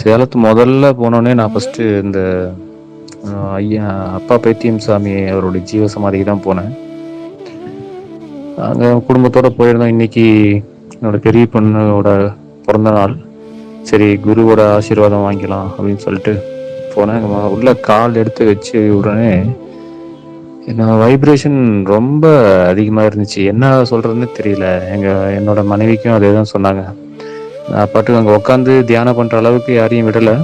சேலத்து முதல்ல போனோடனே நான் ஃபர்ஸ்ட் இந்த ஐயா அப்பா பைத்தியம் சாமி அவருடைய ஜீவ சமாதிக்கு தான் போனேன். அங்கே குடும்பத்தோட போயிருந்தோம். இன்னைக்கு என்னோட பெரிய பொண்ணோட பிறந்த நாள். சரி குருவோட ஆசீர்வாதம் வாங்கிக்கலாம் அப்படின்னு சொல்லிட்டு போனேன். உள்ள கால் எடுத்து வச்சு உடனே வைப்ரேஷன் ரொம்ப அதிகமாக இருந்துச்சு. என்ன சொல்றதுன்னு தெரியல. என்னோட மனைவிக்கும் அதே தான் சொன்னாங்க. நான் பாட்டுக்கு அங்கே உட்காந்து தியானம் பண்ற அளவுக்கு யாரையும் விடலை.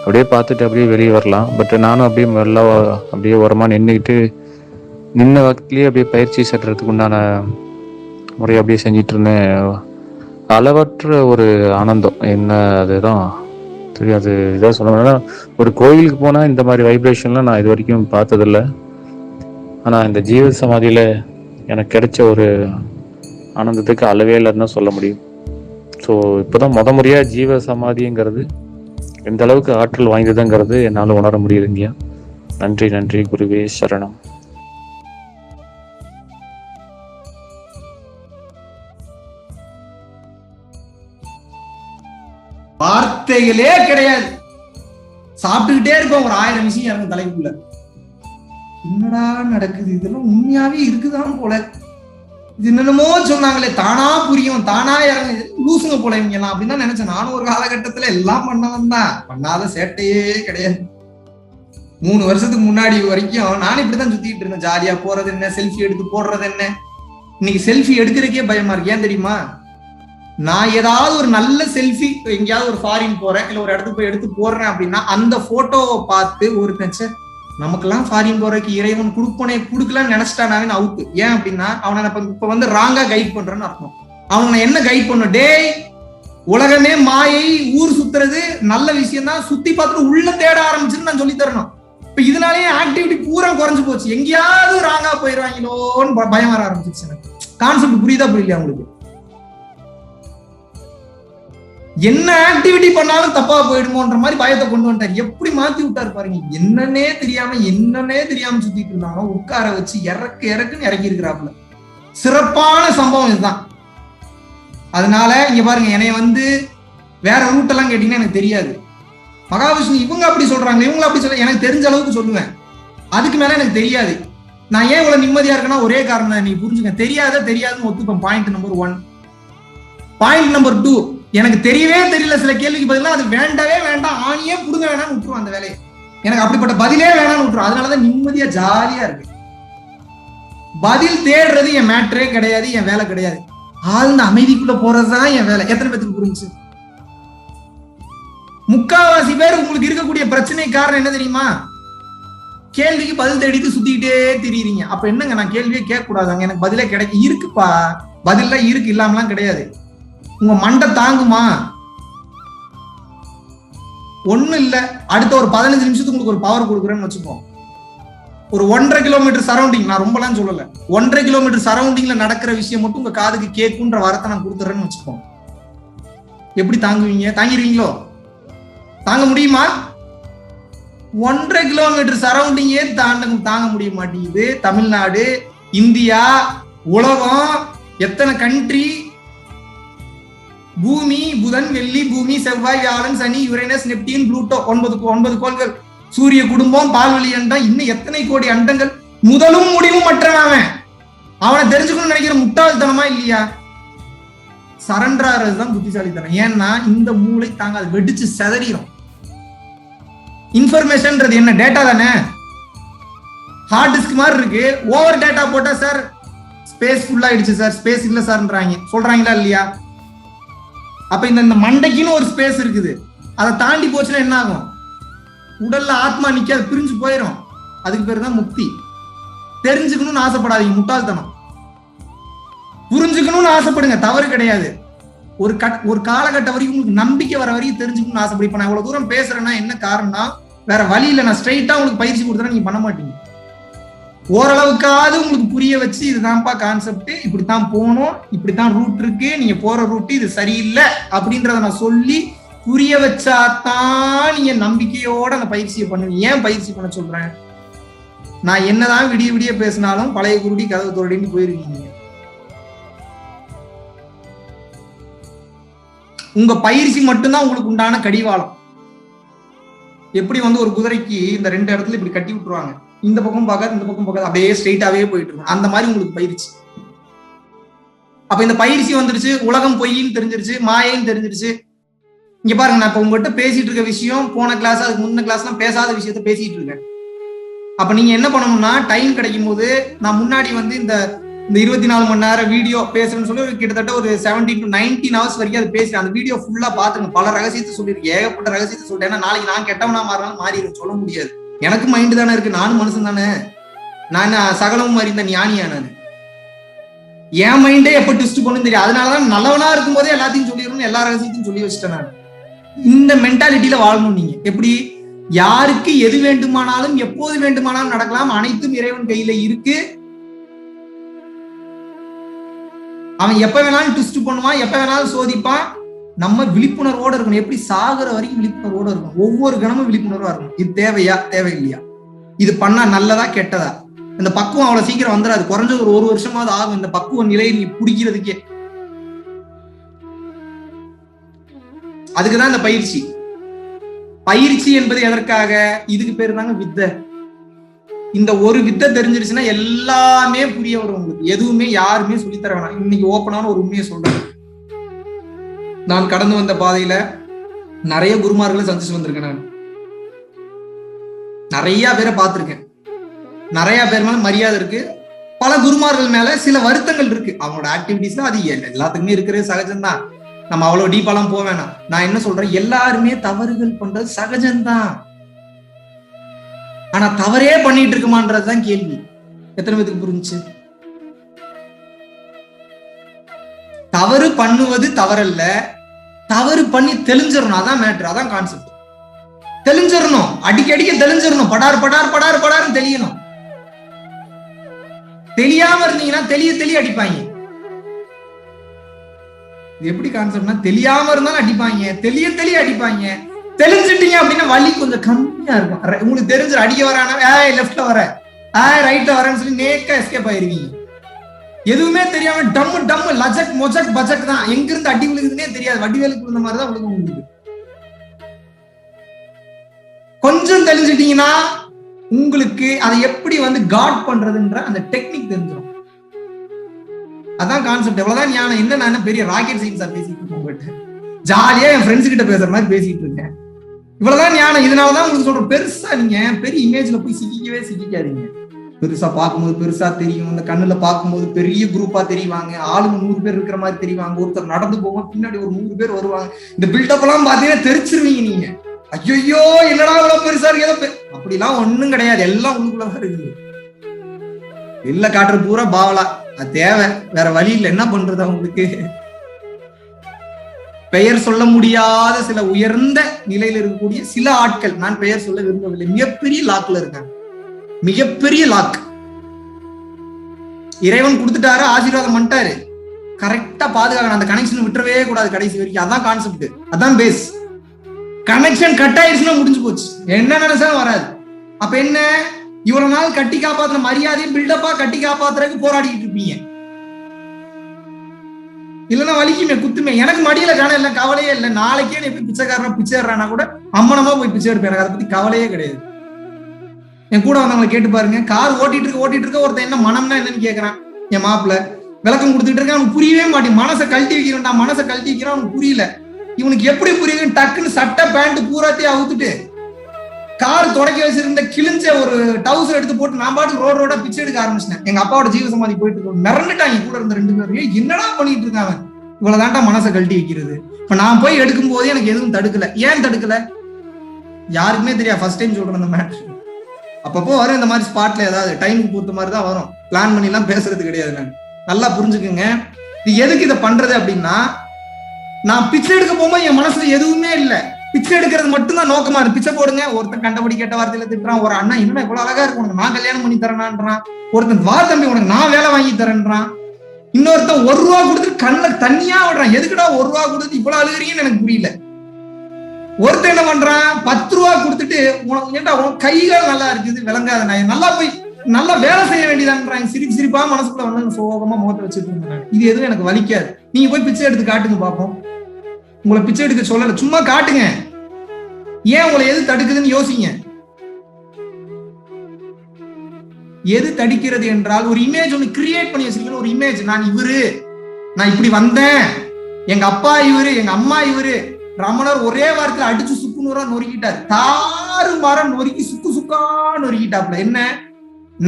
அப்படியே பார்த்துட்டு அப்படியே வெளியே வரலாம். பட் நானும் அப்படியே மெல்ல அப்படியே ஓரமா நின்றுக்கிட்டு நின்ன வகையிலேயே அப்படியே பயிற்சி சட்டுறதுக்கு உண்டான முறையை அப்படியே செஞ்சிட்டு இருந்தேன். அளவற்ற ஒரு ஆனந்தம். என்ன அதுதான் தெரியாது. இதான் சொல்லணும்னா ஒரு கோயிலுக்கு போனால் இந்த மாதிரி வைப்ரேஷன்லாம் நான் இது வரைக்கும் பார்த்ததில்லை. ஆனால் இந்த ஜீவ சமாதியில் எனக்கு கிடைச்ச ஒரு ஆனந்தத்துக்கு அளவே இல்லைன்னு தான் சொல்ல முடியும். ஸோ இப்போதான் முறையாக ஜீவ சமாதிங்கிறது எந்த அளவுக்கு ஆற்றல் வாய்ந்ததுங்கிறது என்னால் உணர முடியுதுங்க. நன்றி நன்றி குருவே சரணம். வார்த்தைகளே கிடையாது. சாப்பிட்டுக்கிட்டே இருப்போம், ஒரு 1000 விஷயம் இறங்கும் தலைக்குள்ள. என்னடா நடக்குது, இதெல்லாம் உண்மையாவே இருக்குதான் போல. இது என்னமோ சொன்னாங்களே, தானா புரியும், தானா இறங்கு, லூசுங்க போல இவங்க எல்லாம் அப்படின்னு தான் நினைச்சேன். நானும் ஒரு காலகட்டத்துல எல்லாம் பண்ணவன் தான், பண்ணாத சேட்டையே கிடையாது. 3 வருஷத்துக்கு முன்னாடி வரைக்கும் நானும் இப்படிதான் சுத்திட்டு இருந்தேன். ஜாலியா போறது என்ன, செல்ஃபி எடுத்து போடுறது என்ன. இன்னைக்கு செல்ஃபி எடுக்கிறதுக்கே பயமா இருக்கு. ஏன் தெரியுமா? நான் ஏதாவது ஒரு நல்ல செல்ஃபி எங்கேயாவது ஒரு ஃபாரின் போறேன், இல்ல ஒரு இடத்துக்கு போய் எடுத்து போடுறேன் அப்படின்னா அந்த போட்டோவை பார்த்து ஒரு நினைச்சேன், நமக்கெல்லாம் ஃபாரின் போறதுக்கு இறைவன் கொடுப்பனே கொடுக்கலாம்னு நினைச்சிட்டானாவே அவுத்து. ஏன் அப்படின்னா அவனை இப்ப வந்து ராங்கா கைட் பண்றேன்னு அர்த்தம். அவனை என்ன கைட் பண்ணும், டேய் உலகமே மாயை, ஊர் சுத்துறது நல்ல விஷயம் தான், சுத்தி பார்த்துட்டு உள்ள தேட ஆரம்பிச்சுன்னு நான் சொல்லி தரணும். இப்ப இதனாலேயே ஆக்டிவிட்டி பூரா குறைஞ்சு போச்சு. எங்கேயாவது ராங்கா போயிடுவாங்களோன்னு பயம் வர ஆரம்பிச்சிருச்சு எனக்கு. கான்செப்ட் புரியுதா புரியலையா உங்களுக்கு? என்ன ஆக்டிவிட்டி பண்ணாலும் தப்பா போயிடுமோன்ற மாதிரி பயத்தை கொண்டு வந்துட்டாரு. எப்படி மாத்தி விட்டாரு பாருங்க. என்னன்னே தெரியாம சுத்திட்டு இருந்தாலும் உட்கார வச்சு இறக்குன்னு இறக்கி இருக்கிறாப்புல. சிறப்பான சம்பவம் இதுதான். அதனால இங்க பாருங்க, என்னைய வந்து வேற ரூட் எல்லாம் கேட்டீங்கன்னா எனக்கு தெரியாது. மகாவிஷ்ணு இவங்க அப்படி சொல்றாங்க, இவங்க அப்படி சொல்ல, எனக்கு தெரிஞ்ச அளவுக்கு சொல்லுவேன். அதுக்கு மேல எனக்கு தெரியாது. நான் ஏன் இவ்வளவு நிம்மதியா இருக்கேன்னா ஒரே காரணம் தான், நீங்க புரிஞ்சுங்க. தெரியாதுன்னு ஒத்துப்பேன். Point number 1. பாயிண்ட் நம்பர் 2, எனக்கு தெரியவே தெரியல சில கேள்விக்கு பதிலா அது வேண்டவே வேண்டாம், ஆணியே புடுங்க வேணாம்னு விட்டுரும் அந்த வேலையை. எனக்கு அப்படிப்பட்ட பதிலே வேணாம்னு விட்டுரும். அதனாலதான் நிம்மதியா ஜாலியா இருக்கு. பதில் தேடுறது என் மேட்டரே கிடையாது, என் வேலை கிடையாது. ஆழ்ந்த அமைதிக்குள்ள போறதுதான் என் வேலை. எத்தனை பேருக்கு புரிஞ்சு? முக்காவாசி பேர் உங்களுக்கு இருக்கக்கூடிய பிரச்சனை காரணம் என்ன தெரியுமா? கேள்விக்கு பதில் தேடிட்டு சுத்திக்கிட்டே திரியுறீங்க. அப்ப என்னங்க, நான் கேள்வியே கேட்க கூடாதாங்க, எனக்கு பதிலே கிடைக்க இருக்குப்பா. பதிலாம் இருக்கு, இல்லாமலாம் கிடையாது. உங்க மண்டை தாங்குமா? ஒண்ணு இல்ல, அடுத்த ஒரு 15 நிமிஷத்துக்கு உங்களுக்கு ஒரு பவர் கொடுக்குறேன்னு வச்சுக்கோ. ஒரு 1.5 கிலோமீட்டர் சரௌண்டிங், நான் ரொம்பலாம் சொல்லல, 1.5 கிலோமீட்டர் சரௌண்டிங்ல நடக்கிற விஷயம் மட்டும் உங்க காதுக்கு கேட்குன்ற வார்த்தை நான் கொடுத்துறேன்னு வச்சுக்கோ. எப்படி தாங்குவீங்க? தாங்கிடுவீங்களோ? தாங்க முடியுமா? 1.5 கிலோமீட்டர் சரௌண்டிங்கே தாங்க முடிய மாட்டேங்குது. தமிழ்நாடு, இந்தியா, உலகம், எத்தனை கண்ட்ரி, பூமி, புதன், வெள்ளி, பூமி, செவ்வாய், வியாழன், சனி, யுரேனஸ், நெப்டியூன், புளூட்டோ, 9 கோள்கள், சூரிய குடும்பம், பால்வெளி அண்டம், இன்னும் எத்தனை கோடி அண்டங்கள். முதலும் முடிவும் மற்றவன். அவனை தெரிஞ்சுக்கணும்னு நினைக்கிற முட்டாள்தனமா இல்லையா? சரண்டர் ஆறதுதான் புத்திசாலித்தனம். ஏன்னா இந்த மூளை தாங்க அது வெடிச்சு செதறிடும். இன்ஃபர்மேஷன்ன்றது என்ன? டேட்டா தானே. ஹார்ட் டிஸ்க் மாதிரி இருக்கு. ஓவர் டேட்டா போட்டா சார் ஸ்பேஸ் ஃபுல் ஆயிடுச்சு சார், ஸ்பேஸ் இல்ல சார்ன்றாங்க. சொல்றாங்களா இல்லையா? அப்ப இந்த மண்டைக்குன்னு ஒரு ஸ்பேஸ் இருக்குது. அதை தாண்டி போச்சுன்னா என்ன ஆகும்? உடல்ல ஆத்மா நிக்காது, பிரிஞ்சு போயிடும். அதுக்கு பேரு தான் முக்தி. தெரிஞ்சுக்கணும்னு ஆசைப்படாதீங்க, முட்டாள்தனம். புரிஞ்சுக்கணும்னு ஆசைப்படுங்க, தவறு கிடையாது. ஒரு காலகட்டம் வரைக்கும் உங்களுக்கு நம்பிக்கை வர வரைக்கும் தெரிஞ்சுக்கணும்னு ஆசைப்படி. இப்ப நான் இவ்வளவு தூரம் பேசுறேன்னா என்ன காரணம்னா, வேற வழி இல்லை. நான் ஸ்ட்ரைட்டா உங்களுக்கு பயிற்சி கொடுத்தா நீங்க பண்ண மாட்டீங்க. ஓரளவுக்காவது உங்களுக்கு புரிய வச்சு, இதுதான்ப்பா கான்செப்ட், இப்படித்தான் போகணும், இப்படித்தான் ரூட் இருக்கு, நீங்க போற ரூட் இது சரியில்லை அப்படின்றத நான் சொல்லி புரிய வச்சாதான் நீங்க நம்பிக்கையோட அந்த பயிற்சியை பண்ணுவீங்க. ஏன் பயிற்சி பண்ண சொல்றேன்? நான் என்னதான் விடிய பேசினாலும் பழைய குருடி கதவு தோடின்னு போயிருக்கீங்க. உங்க பயிற்சி மட்டும்தான் உங்களுக்கு உண்டான கடிவாளம். எப்படி வந்து ஒரு குதிரைக்கு இந்த 2 இடத்துல இப்படி கட்டி விட்டுருவாங்க, இந்த பக்கம் பார்க்காது இந்த பக்கம் பார்க்காது, அப்படியே ஸ்ட்ரெயிட்டாவே போயிட்டு இருக்கும். அந்த மாதிரி உங்களுக்கு பயிற்சி. அப்ப இந்த பயிற்சி வந்துருச்சு, உலகம் பொய்ன்னு தெரிஞ்சிருச்சு, மாயைன்னு தெரிஞ்சிருச்சு. இங்க பாருங்க, நான் இப்ப உங்ககிட்ட பேசிட்டு இருக்க விஷயம் போன கிளாஸ் அதுக்கு முன்ன கிளாஸ்லாம் பேசாத விஷயத்த பேசிட்டு இருக்கேன். அப்ப நீங்க என்ன பண்ணணும்னா, டைம் கிடைக்கும் போது நான் முன்னாடி வந்து இந்த 24 மணி நேரம் வீடியோ பேசுறேன்னு சொல்லி கிட்டத்தட்ட ஒரு 17 to 19 hours வரைக்கும் அதை பேசுறேன். அந்த வீடியோ ஃபுல்லா பாத்துங்க. பல ரகசியத்தை சொல்லியிருக்கேன், ஏகப்பட்ட ரகசியத்தை சொல்லிட்டேன். ஏன்னா நாளைக்கு நான் கெட்டவனா மாறினாலும் மாறிடும், சொல்ல முடியாது. எனக்கு மைண்டு தானே இருக்கு, நானும் மனுஷன் தானே. நான் சகலமும் மாதிரி இந்த ஞானியா? நான் என் மைண்டே எப்ப ட்விஸ்ட் பண்ணுன்னு தெரியும். அதனாலதான் நல்லவனா இருக்கும் போதே எல்லாத்தையும் சொல்லிடணும்னு எல்லா ரகசியத்தையும் சொல்லி வச்சுட்டேன். நான் இந்த மென்டாலிட்டியில வாழணும். நீங்க எப்படி, யாருக்கு எது வேண்டுமானாலும் எப்போது வேண்டுமானாலும் நடக்கலாம், அனைத்தும் இறைவன் கையில இருக்கு. அவன் எப்ப வேணாலும் ட்விஸ்ட் பண்ணுவான், எப்ப வேணாலும் சோதிப்பான். நம்ம விழிப்புணர்வோட இருக்கணும். எப்படி, சாகுற வரைக்கும் விழிப்புணர்வோட இருக்கணும். ஒவ்வொரு கணமும் விழிப்புணர்வா இருக்கணும். இது தேவையா தேவையில்லையா, இது பண்ணா நல்லதா கெட்டதா. இந்த பக்குவம் அவ்வளவு சீக்கிரம் வந்துடாது, குறைஞ்சது ஒரு வருஷமாவது ஆகும் இந்த பக்குவ நிலையை நீ பிடிக்கிறதுக்கே. அதுக்குதான் இந்த பயிற்சி. பயிற்சி என்பது எதற்காக? இதுக்கு பேரு தாங்க வித்தை. இந்த ஒரு வித்தை தெரிஞ்சிருச்சுன்னா எல்லாமே புரிய வரும் உங்களுக்கு. எதுவுமே யாருமே சொல்லித்தர வேணாம். இன்னைக்கு ஓப்பனான ஒரு உண்மையை சொல்றேன். நான் கடந்து வந்த பாதையில நிறைய குருமார்களை சந்திச்சு வந்திருக்கேன். நான் நிறைய பேரை பார்த்திருக்கேன். நிறைய பேர் மேல மரியாதை இருக்கு. பல குருமார்கள் மேல சில வருத்தங்கள் இருக்கு. அவங்களோட ஆக்டிவிட்டிஸ்ல அது எல்லாத்துக்குமே இருக்கிறது சகஜம்தான். நம்ம அவ்வளவு டீப்பாலாம் போக வேணாம். நான் என்ன சொல்றேன், எல்லாருமே தவறுகள் பண்றது சகஜம்தான். ஆனா தவறே பண்ணிட்டு இருக்குமான்றதுதான் கேள்வி. எத்தனை பேருக்கு புரிஞ்சு? தவறு பண்ணுவது தவறல்ல, தவறு பண்ணி தெளிஞ்சிடணும். அதான் மேட்ரு, அதான் கான்செப்ட். தெளிஞ்சிடணும், அடிக்கடிக்க தெளிஞ்சிடணும். படார் படார் படார் படார்னு தெளியணும். தெரியாம இருந்தீங்கன்னா தெளிய அடிப்பாங்க. எப்படி கான்செப்ட்னா, தெரியாம இருந்தாலும் அடிப்பாங்க, தெளிய அடிப்பாங்க. தெளிஞ்சிட்டீங்க அப்படின்னா வலி கொஞ்சம் கம்மியா இருக்கும். உங்களுக்கு தெரிஞ்சு அடிக்க வரான லெஃப்ட்ல வர ரைட்ல வரேன்னு சொல்லி நேக்கா எஸ்கேப் ஆயிருவீங்க. எதுவுமே தெரியாம டம்மு டம்மு லஜக் மொஜக் பஜக் தான். எங்க இருந்து அடி விழுகுதுன்னே தெரியாது. வடிவேலுக்கு விழுந்த மாதிரிதான் விழுகும் உங்களுக்கு. கொஞ்சம் தெளிஞ்சிட்டீங்கன்னா உங்களுக்கு அதை எப்படி வந்து காட் பண்றதுன்ற அந்த டெக்னிக் தெரிஞ்சிடும். அதான் கான்செப்ட். எவ்வளவுதான் ஞானம். என்ன நான் பெரிய ராக்கெட் சயின்ஸா பேசிட்டு இருக்கேன் உங்ககிட்ட. ஜாலியா என் ஃப்ரெண்ட்ஸ் கிட்ட பேசுற மாதிரி பேசிட்டு இருக்கேன். இவ்வளவுதான் ஞானம். இதனாலதான் உங்களுக்கு சொல்றேன், பெருசா நீங்க பெரிய இமேஜ்ல போய் சிக்காதீங்க. பெருசா பார்க்கும்போது பெருசா தெரியும். இந்த கண்ணுல பார்க்கும்போது பெரிய குரூப்பா தெரியுவாங்க. ஆளுங்க 100 பேர் இருக்கிற மாதிரி தெரியுவாங்க. ஒருத்தர் நடந்து போக பின்னாடி ஒரு 100 பேர் வருவாங்க. இந்த பில்டப் எல்லாம் பாத்தீங்கன்னா தெரிச்சிருவீங்க நீங்க. ஐயோ என்னடா இவ்வளவு பெருசா இருக்கு. அப்படிலாம் ஒண்ணும் கிடையாது. எல்லாம் உங்களுக்குள்ளதான் இருக்குது. வெளில காட்டுறது பூரா பாவலா. அது தேவை, வேற வழி இல்லை. என்ன பண்றது அவங்களுக்கு? பெயர் சொல்ல முடியாத சில உயர்ந்த நிலையில இருக்கக்கூடிய சில ஆட்கள், நான் பெயர் சொல்ல விரும்பவில்லை, மிகப்பெரிய லாக்ல இருக்காங்க. மிகப்பெரிய லாக். இறைவன் கொடுத்துட்டாரு, ஆசீர்வாதம் பண்ணிட்டாரு, கரெக்டா பாதுகாக்கணும். அந்த கனெக்ஷன் விட்டுறவே கூடாது கடைசி வரைக்கும். அதான் கான்செப்ட், அதான் பேஸ். கனெக்ஷன் கட் ஆயிடுச்சுன்னா முடிஞ்சு போச்சு. என்ன நினைச்சாலும் வராது. அப்ப என்ன, இவ்வளவு நாள் கட்டி காப்பாத்துற மரியாதையும் பில்டப்பா கட்டி காப்பாத்துறதுக்கு போராடிட்டு இருப்பீங்க. இல்லைன்னா வலிக்குமே, குத்துமே. எனக்கு மடியில காண இல்லை, கவலையே இல்லை. நாளைக்கே நீ போய் பிச்சைக்காரனா பிச்சைறானா கூட அம்மனமா போய் பிச்சை எடுப்பேன். எனக்கு அதை பத்தி கவலையே கிடையாது. என் கூட வந்தவங்களை கேட்டு பாருங்க. கார் ஓட்டிட்டு இருக்க ஒருத்தன் என்ன மனம்னா என்னன்னு கேட்கறான். என் மாப்பிள்ள விளக்கம் கொடுத்துட்டு இருக்கேன். அவனுக்கு புரியவே மாட்டேன். மனசை கழட்டி வைக்கிறேன்டா, மனசை கழட்டி வைக்கிறான். அவனுக்கு புரியல. இவனுக்கு எப்படி புரியுதுன்னு டக்குன்னு சட்டை பேண்ட் பூராத்தையும் அவுத்துட்டு கார் தொடக்கி வச்சிருந்த கிழிஞ்ச ஒரு டவுசர் எடுத்து போட்டு நான் பாட்டு ரோடா பிச்சை எடுக்க ஆரம்பிச்சிட்டேன். எங்க அப்பாவோட ஜீவ சமாதி போயிட்டு இருக்கோம். மிரண்டுட்டாங்க கூட இருந்த 2 பேரும். என்னடா பண்ணிட்டு இருக்காங்க, இவ்வளவுதான்டா மனசை கழட்டி வைக்கிறது. இப்ப நான் போய் எடுக்கும் போது எனக்கு எதுவும் தடுக்கல. ஏன் தடுக்கல யாருக்குமே தெரியாது. ஃபர்ஸ்ட் டைம் சொல்றேன் இந்த மேட்ரு. அப்பப்போ வரும் இந்த மாதிரி ஸ்பாட்ல, ஏதாவது டைமுக்கு பொறுத்த மாதிரி தான் வரும். பிளான் பண்ணி எல்லாம் பேசுறது கிடையாது. நான் நல்லா புரிஞ்சுக்குங்க. இது எதுக்கு இதை பண்றது அப்படின்னா, நான் பிச்சை எடுக்க போகும்போது என் மனசுல எதுவுமே இல்லை. பிச்சை எடுக்கிறது மட்டும்தான் நோக்கமா இருக்கு. பிச்சை போடுங்க. ஒருத்தன் கண்டபடி கேட்ட வார்த்தையில திட்டுறான். ஒரு அண்ணா இன்னும் இவ்வளவு அழகா இருக்கு, உனக்கு நான் கல்யாணம் பண்ணி தரேனான்றான். ஒருத்தன் வா தம்பி உனக்கு நான் வேலை வாங்கி தரேன்றான். இன்னொருத்தன் 1 ரூபா கொடுத்துட்டு கண்ணுல தண்ணியா விடுறான். எதுக்குடா 1 ரூபா கொடுத்து இவ்வளவு அழுகிறீங்கன்னு எனக்கு புரியல. ஒருத்தன் என்ன பண்றான், 10 ரூபா கொடுத்துட்டு உனக்கு ஏன்டா உனக்கு கைகள் நல்லா இருக்குது விளங்காத நான் நல்லா போய் நல்லா வேலை செய்ய வேண்டியதான்றாங்க. சிரிப்பா மனசுக்குள்ள வந்து சோகமா முகத்தை வச்சுட்டு இருந்தாங்க. இது எதுவும் எனக்கு வலிக்காது. நீங்க போய் பிச்சை எடுத்து காட்டுங்க பாப்போம். உங்களை பிச்சை எடுக்க சொல்லல, சும்மா காட்டுங்க. ஏன் உங்களை எது தடுக்குதுன்னு யோசிங்க. எது தடுக்கிறது என்றால் ஒரு இமேஜ் ஒன்று கிரியேட் பண்ணி வச்சிருக்கீங்க. ஒரு இமேஜ், நான் இவரு, நான் இப்படி வந்தேன், எங்க அப்பா இவரு, எங்க அம்மா இவரு. ரமணர் ஒரே வாரத்துல அடிச்சு சுக்கு நூறா நொறுக்கிட்டார். தாறு மரம் நொறுக்கி சுக்கு சுக்கா நொறுக்கிட்டாப்ல. என்ன,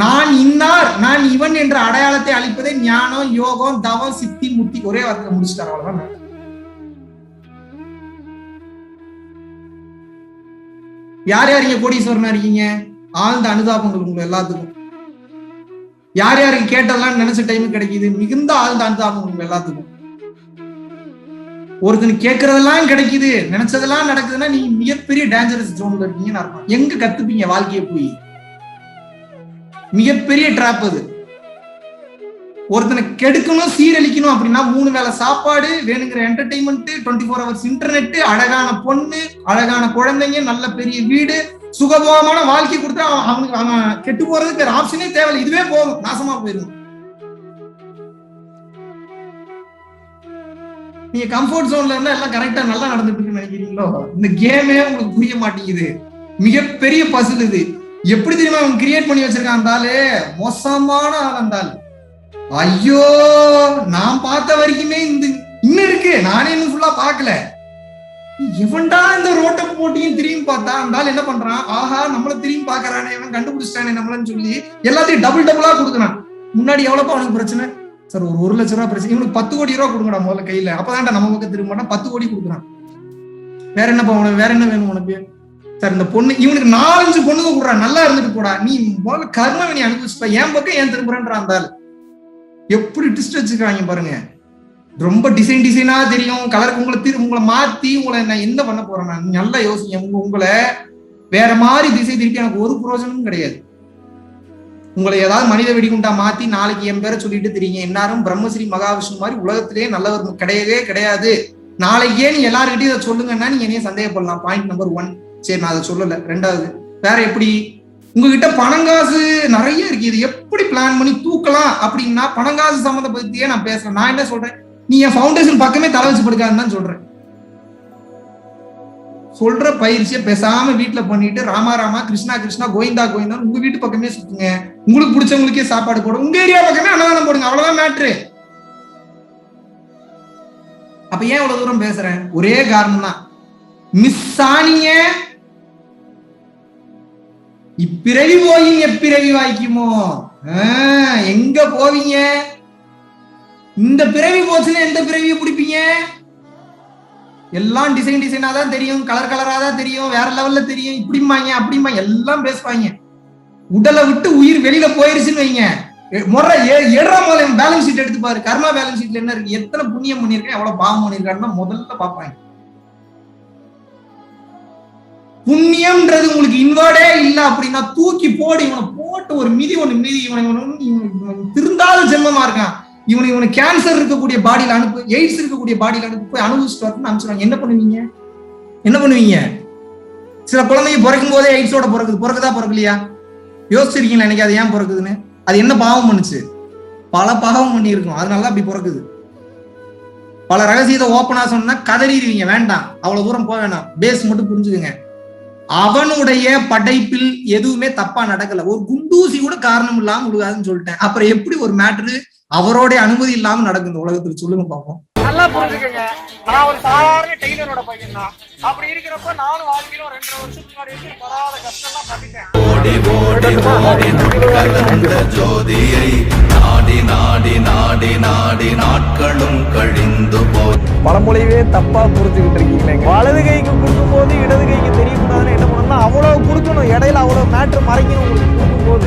நான் இன்னார், நான் இவன் என்ற அடையாளத்தை அளிப்பதே ஞானம், யோகம், தவம், சித்தி, முத்தி. ஒரே வாரத்துல முடிச்சுட்டார். அவ்வளவுதான். யார் யார் இங்க கோடீஸ்வரனா இருக்கீங்க? ஆழ்ந்த அனுதாபங்கள் உங்க எல்லாத்துக்கும். யார் யாருக்கு கேட்டதெல்லாம் நினைச்ச டைம் கிடைக்குது? மிகுந்த ஆழ்ந்த அனுதாபம் உங்க எல்லாத்துக்கும். ஒருத்தனுக்கு கேட்கறதெல்லாம் கிடைக்குது, நினைச்சதெல்லாம் நடக்குதுன்னா நீங்க மிகப்பெரிய டேஞ்சரஸ் ஜோன்ல இருக்கீங்கன்னு அர்த்தம். எங்க கத்துப்பீங்க வாழ்க்கையை போய்? மிகப்பெரிய டிராப் அது. ஒருத்தனை கெடுக்கணும், சீரழிக்கணும் அப்படின்னா 3 வேளை சாப்பாடு, வேணுங்கிற என்டர்டைன்மெண்ட், 24 ஹவர்ஸ் இன்டர்நெட், அழகான பொண்ணு, அழகான குழந்தைங்க, நல்ல பெரிய வீடு, சுகபோகமான வாழ்க்கை கொடுத்தா அவனுக்கு அவன் கெட்டு போறதுக்கு ஆப்ஷனே தேவையில்லை. இதுவே போதும், நாசமா போயிடும். நீங்க கம்ஃபர்ட் ஜோன்ல இருந்தா எல்லாம் கரெக்டா நல்லா நடந்துட்டு இருக்குன்னு நினைக்கிறீங்களோ? இந்த கேமே உங்களுக்கு புரிய மாட்டேங்குது. மிகப்பெரிய பசில் இது. எப்படி தெரியுமா அவன் கிரியேட் பண்ணி வச்சிருக்கான்? இருந்தாலே மோசமான ஆள் இருந்தால். ஐயோ, நான் பார்த்த வரைக்குமே இந்த இன்னும் இருக்கு, நானே இன்னும் ஃபுல்லா பாக்கல. எவன்டா இந்த ரோட்டை போட்டியும் திரும்பி பார்த்தா இருந்தாலும் என்ன பண்றான்? ஆஹா, நம்மள திரும்பி பாக்குறானே, இவன் கண்டுபிடிச்சிட்டானே நம்மளன்னு சொல்லி எல்லாத்தையும் டபுள் டபுளா கொடுக்குறான். முன்னாடி எவ்வளவுப்பா அவனுக்கு பிரச்சனை? சார் ஒரு 1 லட்சம் ரூபாய் பிரச்சனை, இவனுக்கு 10 கோடி ரூபாய் கொடுங்கடா முதல்ல கையில. அப்பதான்டா நம்ம பக்கம் திரும்ப 10 கோடி கொடுக்குறான். வேற என்னப்பா உனக்கு, வேற என்ன வேணும் உனக்கு? சார் இந்த பொண்ணு, இவனுக்கு 4-5 பொண்ணுங்க கொடுறான். நல்லா இருந்துட்டு போடா, நீ முதல்ல கர்ம நீ அனுபவிச்சுப்பா, என் பக்கம் ஏன் திரும்புறேன்றா இருந்தாலும். எப்படி ட்விஸ்ட் வச்சுக்கிறாங்க பாருங்க. ரொம்ப டிசைனா தெரியும் கலருக்கு. உங்களை மாத்தி உங்களை நான் என்ன பண்ண போறேன்? நான் நல்லா யோசிங்க. உங்களை வேற மாதிரி திசை திருப்பி எனக்கு ஒரு பிரயோஜனமும் கிடையாது. உங்களை ஏதாவது மனித வெடிகுண்டா மாத்தி நாளைக்கு என் பேரை சொல்லிட்டு தெரியுங்க. எல்லாரும் பிரம்மஸ்ரீ மகாவிஷ்ணு மாதிரி உலகத்திலேயே நல்லவர் கிடையவே கிடையாது. நாளைக்கே நீ எல்லாருக்கிட்டையும் இதை சொல்லுங்கன்னா நீங்க என்னைய சந்தேகப்படலாம். Point number 1. சரி, நான் அதை சொல்லல. 2வது, வேற எப்படி? உங்ககிட்ட பணங்காசு நிறைய இருக்கு, இது எப்படி பிளான் பண்ணி தூக்கலாம் அப்படின்னா பணங்காசு சம்மந்தப்பத்தியே நான் பேசுறேன். நான் என்ன சொல்றேன்? நீ என் ஃபவுண்டேஷன் பக்கமே தலை வச்சு படுக்காதுன்னு தான் சொல்றேன். சொல்ற பயிற்சியை பேசாம வீட்டுல பண்ணிட்டு ராமா ராமா, கிருஷ்ணா கிருஷ்ணா, கோவிந்தா கோவிந்தா உங்க வீட்டு பக்கமே சுத்துங்க. உங்களுக்கு பிடிச்சவங்களுக்கே சாப்பாடு போடுங்க. உங்க ஏரியா பக்கமே அன்னதானம் போடுங்க. அவ்வளவுதான் மேட்ரு. அப்ப ஏன் இவ்வளவு தூரம் பேசுறேன்? ஒரே காரணம் தான். மிஸ் ஆனீங்க, இப்பிறவி போய் எப்பிறவி வாய்க்குமோ? எங்க போவீங்க? இந்த பிறவி போச்சுன்னா எந்த பிறவியை பிடிப்பீங்க? எல்லாம் டிசைனா தான் தெரியும், கலர் கலரா தான் தெரியும், வேற லெவல்ல தெரியும். இப்படிமாங்க அப்படிமா எல்லாம் பேசுவாங்க. உடலை விட்டு உயிர் வெளியில போயிருச்சுன்னு வைங்க, முறை 7ஆம் பேலன்ஸ் ஷீட் எடுத்து பாரு. கர்மா பேலன்ஸ் ஷீட்ல என்ன இருக்கு? எத்தனை புண்ணியம் பண்ணிருக்கேன், எவ்வளவு பாவம் பண்ணிருக்கான்னு முதல்ல பாப்பாங்க. புண்ணியம்ன்றது உங்களுக்கு இன்வர்டே இல்ல அப்படின்னா தூக்கி போடு. இவனை போட்டு ஒரு மிதி இவனை திருந்தாத ஜென்மமா இருக்கான். இவனை கேன்சர் இருக்கக்கூடிய பாடியில அனுப்பு, எய்ட்ஸ் இருக்கக்கூடிய பாடியில அனுப்பு, போய் அனுபவிச்சுட்டு வரணும்னு அனுப்பிச்சுறாங்க. என்ன பண்ணுவீங்க? சில குழந்தைங்க பிறக்கும் போதே எய்ட்ஸோட பிறக்குதா பிறக்கலையா? யோசிச்சிருக்கீங்களா எனக்கு அது ஏன் பிறக்குதுன்னு? அது என்ன பாவம் பண்ணுச்சு? பல பாவம் பண்ணி இருக்கும், அதனால அப்படி பிறக்குது. பல ரகசியத்தை ஓப்பனா சொன்னா கதறிடுவீங்க. வேண்டாம், அவ்வளவு தூரம் போக வேணாம். பேஸ் மட்டும் புரிஞ்சுக்குங்க. அவனுடைய படைப்பில் எதுவுமே தப்பா நடக்கல. ஒரு குண்டூசி கூட காரணம் இல்லாம விடுகாதுன்னு சொல்லிட்டேன். அப்புறம் எப்படி ஒரு மேட்ரு அவரோட அனுமதி இல்லாம நடக்கும் இந்த உலகத்துல? சொல்லுங்க பாப்போம். நல்லா புரிஞ்சுக்கங்க. நான் ஒரு சாதாரண டெய்லரோட பையன் தான். அப்படி இருக்கிறப்ப நானும் வாழ்க்கையில 2.5 வருஷத்துக்கு முன்னாடி படாத கஷ்டம்லாம் பண்ணிட்டேன். ஜோதியை நாடி நாடி நாடி நாடி நாட்களும் கழிந்து போய் பழமொழியே தப்பா புரிஞ்சுக்கிட்டு இருக்கீங்களே. வலது கைக்கு கொடுக்கும் போது இடது கைக்கு தெரியக்கூடாதுன்னு என்ன பண்ணணும்னா அவ்வளவு கொடுக்கணும். இடையில அவ்வளவு மேட்ரு மறைக்கணும் உங்களுக்கு கொடுக்கும் போது.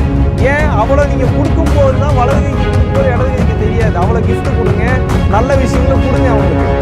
ஏன் அவ்வளவு நீங்க கொடுக்கும் போதுதான் வலது கைக்கு கொடுக்கும் போது இடது கைக்கு தெரியாது. அவ்வளவு கிஃப்ட் கொடுங்க, நல்ல விஷயங்களும் கொடுங்க அவங்களுக்கு.